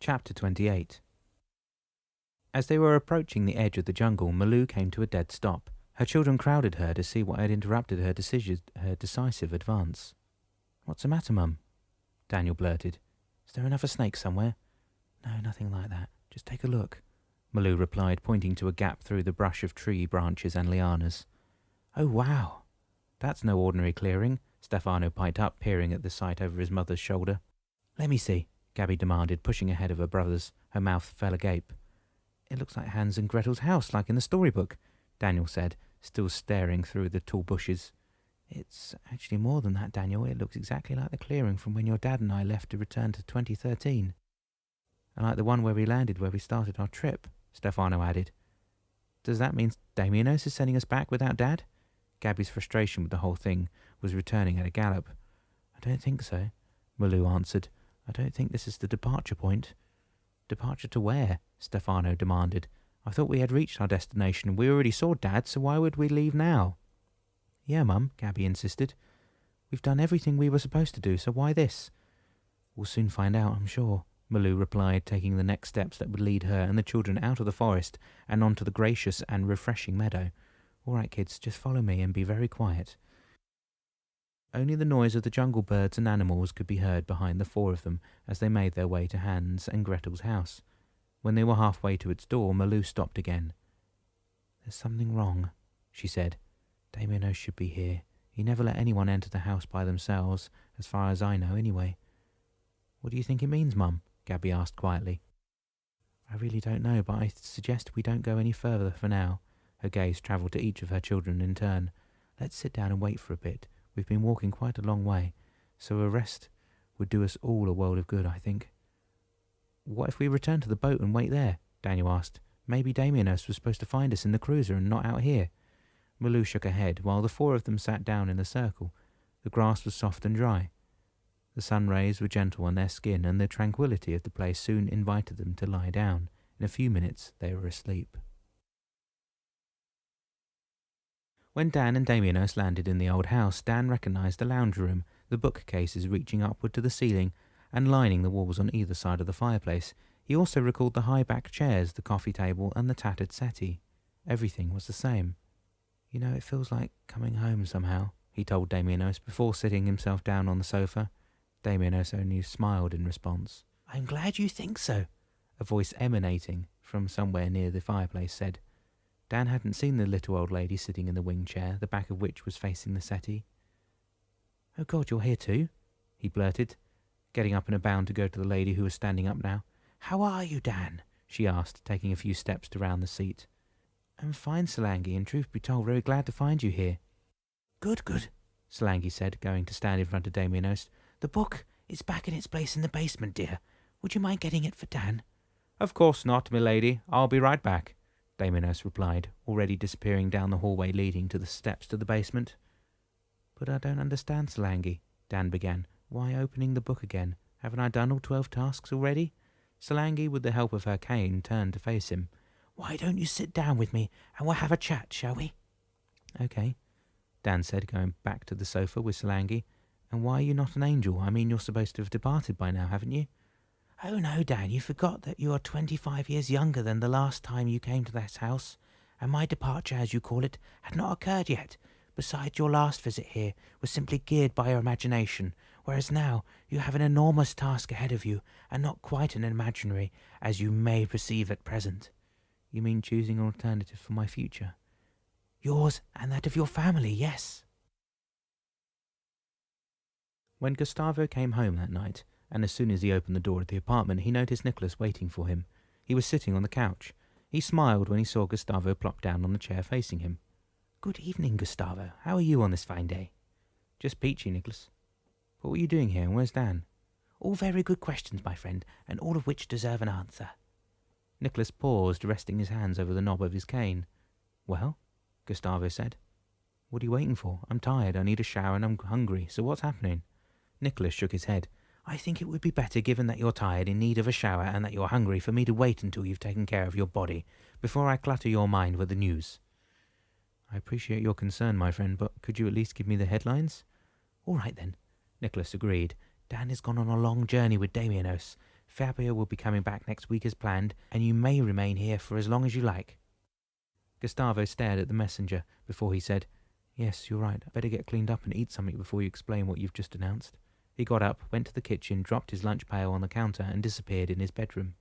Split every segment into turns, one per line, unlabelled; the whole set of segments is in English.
Chapter 28. As they were approaching the edge of the jungle, Malou came to a dead stop. Her children crowded her to see what had interrupted her decisive advance. "What's the matter, Mum?" Daniel blurted. "Is there another snake somewhere?" "No, nothing like that. Just take a look," Malou replied, pointing to a gap through the brush of tree branches and lianas. "Oh, wow! That's no ordinary clearing," Stefano piped up, peering at the sight over his mother's shoulder. "Let me see," Gabby demanded, pushing ahead of her brothers. Her mouth fell agape. "It looks like Hans and Gretel's house, like in the storybook," Daniel said, still staring through the tall bushes. "It's actually more than that, Daniel. It looks exactly like the clearing from when your dad and I left to return to 2013. And like the one where we landed where we started our trip," Stefano added. "Does that mean Damianos is sending us back without Dad?" Gabby's frustration with the whole thing was returning at a gallop. "I don't think so," Malou answered. "I don't think this is the departure point." "Departure to where?" Stefano demanded. "I thought we had reached our destination. We already saw Dad, so why would we leave now?" "Yeah, Mum," Gabby insisted. "We've done everything we were supposed to do, so why this?" "We'll soon find out, I'm sure," Malou replied, taking the next steps that would lead her and the children out of the forest and onto the gracious and refreshing meadow. "All right, kids, just follow me and be very quiet." Only the noise of the jungle birds and animals could be heard behind the four of them as they made their way to Hans and Gretel's house. When they were halfway to its door, Malou stopped again. "There's something wrong," she said. "Damianos should be here. He never let anyone enter the house by themselves, as far as I know, anyway." "What do you think it means, Mum?" Gabby asked quietly. "I really don't know, but I suggest we don't go any further for now." Her gaze travelled to each of her children in turn. "Let's sit down and wait for a bit. We've been walking quite a long way, so a rest would do us all a world of good, I think." "What if we return to the boat and wait there?" Daniel asked. "Maybe Damianos was supposed to find us in the cruiser and not out here." Malou shook her head, while the four of them sat down in a circle. The grass was soft and dry. The sun rays were gentle on their skin, and the tranquility of the place soon invited them to lie down. In a few minutes they were asleep. When Dan and Damianos landed in the old house, Dan recognized the lounge room, the bookcases reaching upward to the ceiling and lining the walls on either side of the fireplace. He also recalled the high-backed chairs, the coffee table, and the tattered settee. Everything was the same. "You know, it feels like coming home somehow," he told Damianos before sitting himself down on the sofa. Damianos only smiled in response. "I'm glad you think so," a voice emanating from somewhere near the fireplace said. Dan hadn't seen the little old lady sitting in the wing chair, the back of which was facing the settee. "Oh God, you're here too?" he blurted, getting up in a bound to go to the lady who was standing up now. "How are you, Dan?" she asked, taking a few steps to round the seat. "I'm fine, Solangi, and truth be told, very glad to find you here." Good, Solangi said, going to stand in front of Damianos. "The book is back in its place in the basement, dear. Would you mind getting it for Dan?" "Of course not, milady. I'll be right back," Damianos replied, already disappearing down the hallway leading to the steps to the basement. "But I don't understand, Solangi," Dan began. "Why opening the book again? Haven't I done all 12 tasks already?" Solangi, with the help of her cane, turned to face him. "Why don't you sit down with me and we'll have a chat, shall we?" "Okay," Dan said, going back to the sofa with Solangi. "And why are you not an angel? I mean, you're supposed to have departed by now, haven't you?" "Oh no, Dan, you forgot that you are 25 years younger than the last time you came to this house, and my departure, as you call it, had not occurred yet. Besides, your last visit here was simply geared by your imagination, whereas now you have an enormous task ahead of you, and not quite an imaginary, as you may perceive at present." "You mean choosing an alternative for my future?" "Yours and that of your family, yes." When Gustavo came home that night, and as soon as he opened the door of the apartment, he noticed Nicholas waiting for him. He was sitting on the couch. He smiled when he saw Gustavo plop down on the chair facing him. "Good evening, Gustavo. How are you on this fine day?" "Just peachy, Nicholas. What were you doing here, and where's Dan?" "All very good questions, my friend, and all of which deserve an answer." Nicholas paused, resting his hands over the knob of his cane. "Well?" Gustavo said. "What are you waiting for? I'm tired, I need a shower, and I'm hungry, so what's happening?" Nicholas shook his head. "I think it would be better, given that you're tired, in need of a shower, and that you're hungry, for me to wait until you've taken care of your body, before I clutter your mind with the news." "I appreciate your concern, my friend, but could you at least give me the headlines?" "All right, then," Nicholas agreed. "Dan has gone on a long journey with Damianos. Fabio will be coming back next week as planned, and you may remain here for as long as you like." Gustavo stared at the messenger before he said, "Yes, you're right. I better get cleaned up and eat something before you explain what you've just announced." He got up, went to the kitchen, dropped his lunch pail on the counter, and disappeared in his bedroom.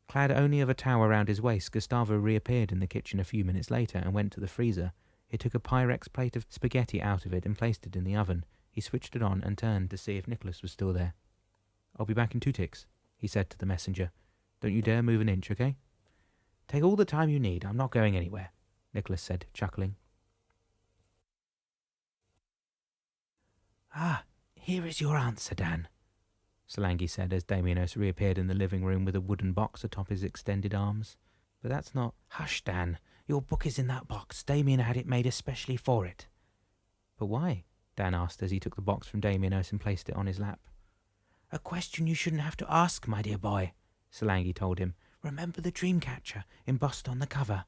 Clad only of a towel around his waist, Gustavo reappeared in the kitchen a few minutes later and went to the freezer. He took a Pyrex plate of spaghetti out of it and placed it in the oven. He switched it on and turned to see if Nicholas was still there. "I'll be back in 2 ticks," he said to the messenger. "Don't you dare move an inch, okay?" "Take all the time you need. I'm not going anywhere," Nicholas said, chuckling. "Ah, here is your answer, Dan," Solangi said as Damianos reappeared in the living room with a wooden box atop his extended arms. "But that's not—" "Hush, Dan. Your book is in that box. Damien had it made especially for it." "But why?" Dan asked as he took the box from Damianos and placed it on his lap. "A question you shouldn't have to ask, my dear boy," Solangi told him. "Remember the Dreamcatcher embossed on the cover?"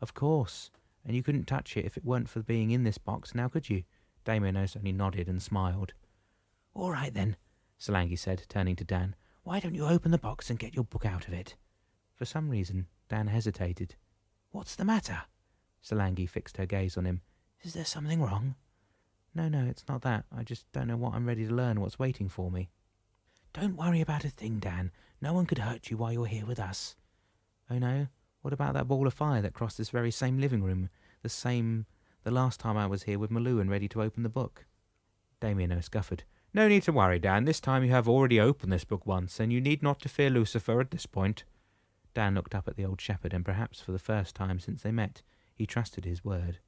"Of course. And you couldn't touch it if it weren't for being in this box, now could you?" Damianos only nodded and smiled. "All right then," Solangi said, turning to Dan. "Why don't you open the box and get your book out of it?" For some reason, Dan hesitated. "What's the matter?" Solangi fixed her gaze on him. "Is there something wrong?" No, it's not that. I just don't know what I'm ready to learn, what's waiting for me." "Don't worry about a thing, Dan. No one could hurt you while you're here with us." "Oh no? What about that ball of fire that crossed this very same living room? The last time I was here with Malou and ready to open the book." Damiano scuffled. "No need to worry, Dan. This time you have already opened this book once, and you need not to fear Lucifer at this point." Dan looked up at the old shepherd, and perhaps for the first time since they met, he trusted his word.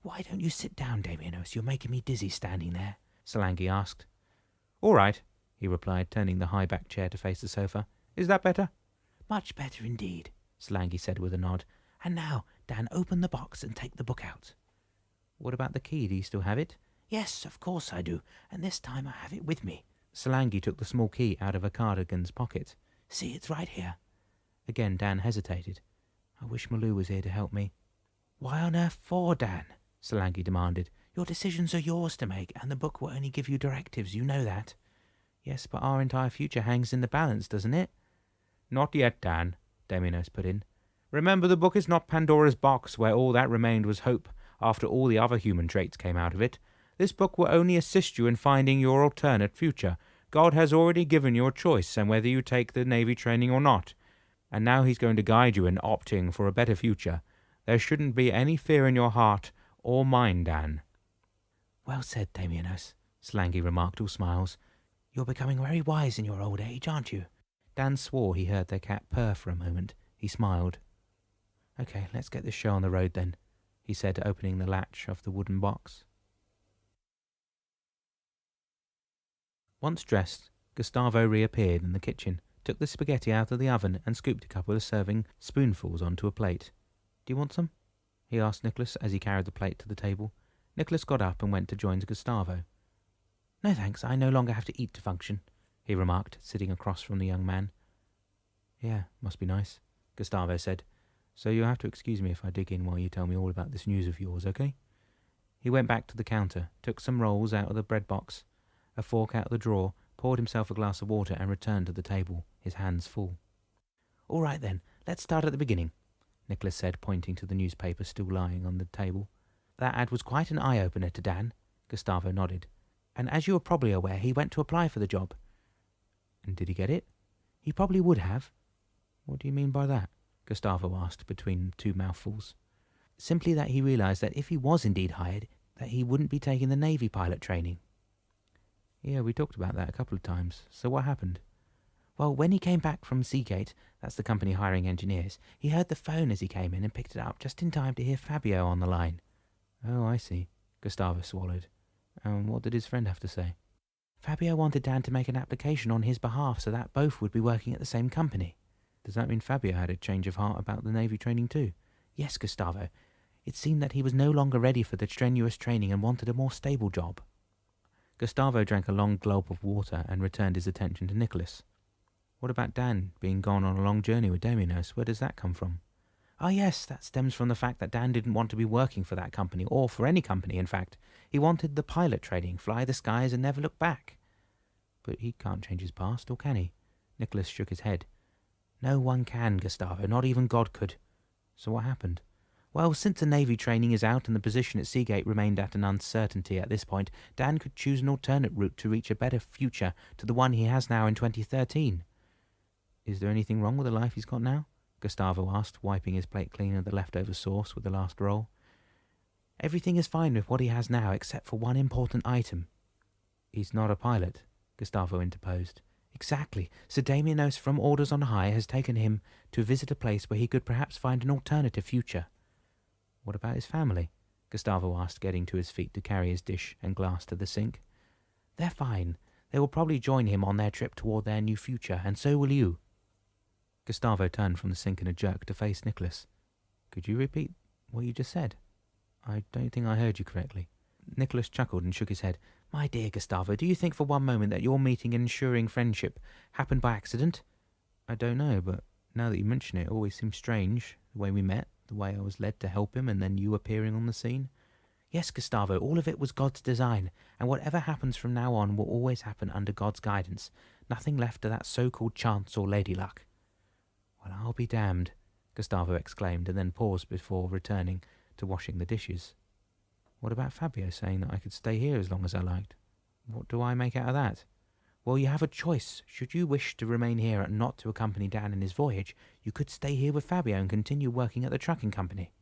"Why don't you sit down, Damianos? You're making me dizzy standing there," Solangi asked. "All right," he replied, turning the high-backed chair to face the sofa. "Is that better?" "Much better indeed," Solangi said with a nod. "And now, Dan, open the box and take the book out." "What about the key? Do you still have it?" "Yes, of course I do, and this time I have it with me." Solangi took the small key out of her cardigan's pocket. "See, it's right here." Again Dan hesitated. "I wish Malou was here to help me." "Why on earth for, Dan?" Solangi demanded. "Your decisions are yours to make, and the book will only give you directives, you know that." "Yes, but our entire future hangs in the balance, doesn't it?" "Not yet, Dan," Damianos put in. "Remember, the book is not Pandora's box, where all that remained was hope, after all the other human traits came out of it. This book will only assist you in finding your alternate future. God has already given you a choice, and whether you take the Navy training or not. And now he's going to guide you in opting for a better future. There shouldn't be any fear in your heart or mind, Dan." "Well said, Damianos," Solangi remarked, all smiles. "You're becoming very wise in your old age, aren't you?" Dan swore he heard their cat purr for a moment. He smiled. "Okay, let's get this show on the road then," he said, opening the latch of the wooden box. Once dressed, Gustavo reappeared in the kitchen, took the spaghetti out of the oven and scooped a couple of serving spoonfuls onto a plate. "Do you want some?" he asked Nicholas as he carried the plate to the table. Nicholas got up and went to join Gustavo. "No thanks, I no longer have to eat to function," he remarked, sitting across from the young man. "Yeah, must be nice," Gustavo said. "So you'll have to excuse me if I dig in while you tell me all about this news of yours, okay?" He went back to the counter, took some rolls out of the bread box, a fork out of the drawer, poured himself a glass of water and returned to the table, his hands full. "All right then, let's start at the beginning," Nicholas said, pointing to the newspaper still lying on the table. "That ad was quite an eye-opener to Dan." Gustavo nodded. "And as you are probably aware, he went to apply for the job." "And did he get it?" "He probably would have." "What do you mean by that?" Gustavo asked between two mouthfuls. "Simply that he realized that if he was indeed hired, that he wouldn't be taking the Navy pilot training." "Yeah, we talked about that a couple of times. So what happened?" "Well, when he came back from Seagate, that's the company hiring engineers, he heard the phone as he came in and picked it up just in time to hear Fabio on the line." "Oh, I see." Gustavo swallowed. "And what did his friend have to say?" "Fabio wanted Dan to make an application on his behalf so that both would be working at the same company." "Does that mean Fabio had a change of heart about the Navy training too?" "Yes, Gustavo. It seemed that he was no longer ready for the strenuous training and wanted a more stable job." Gustavo drank a long gulp of water and returned his attention to Nicholas. "What about Dan being gone on a long journey with Damianos? Where does that come from?" "Ah, yes, that stems from the fact that Dan didn't want to be working for that company, or for any company, in fact. He wanted the pilot training, fly the skies and never look back." "But he can't change his past, or can he?" Nicholas shook his head. No one can, Gustavo. Not even God could. So what happened? Well, since the Navy training is out and the position at Seagate remained at an uncertainty at this point, Dan could choose an alternate route to reach a better future to the one he has now in 2013. Is there anything wrong with the life he's got now? Gustavo asked, wiping his plate clean of the leftover sauce with the last roll. Everything is fine with what he has now, except for one important item. He's not a pilot, Gustavo interposed. Exactly. Sir Damianos, from orders on high, has taken him to visit a place where he could perhaps find an alternative future. What about his family? Gustavo asked, getting to his feet to carry his dish and glass to the sink. They're fine. They will probably join him on their trip toward their new future, and so will you. Gustavo turned from the sink in a jerk to face Nicholas. Could you repeat what you just said? I don't think I heard you correctly. Nicholas chuckled and shook his head. My dear Gustavo, do you think for one moment that your meeting and ensuring friendship happened by accident? I don't know, but now that you mention it, it always seems strange, the way we met, the way I was led to help him, and then you appearing on the scene. Yes, Gustavo, all of it was God's design, and whatever happens from now on will always happen under God's guidance. Nothing left to that so-called chance or lady luck. Well, I'll be damned, Gustavo exclaimed, and then paused before returning to washing the dishes. What about Fabio saying that I could stay here as long as I liked? What do I make out of that? Well, you have a choice. Should you wish to remain here and not to accompany Dan in his voyage, you could stay here with Fabio and continue working at the trucking company.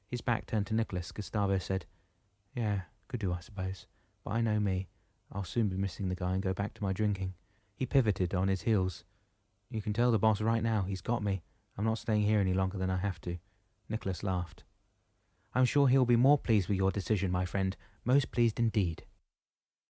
His back turned to Nicholas. Gustavo said, Yeah, could do, I suppose. But I know me. I'll soon be missing the guy and go back to my drinking. He pivoted on his heels. You can tell the boss right now. He's got me. I'm not staying here any longer than I have to. Nicholas laughed. I'm sure he'll be more pleased with your decision, my friend. Most pleased indeed.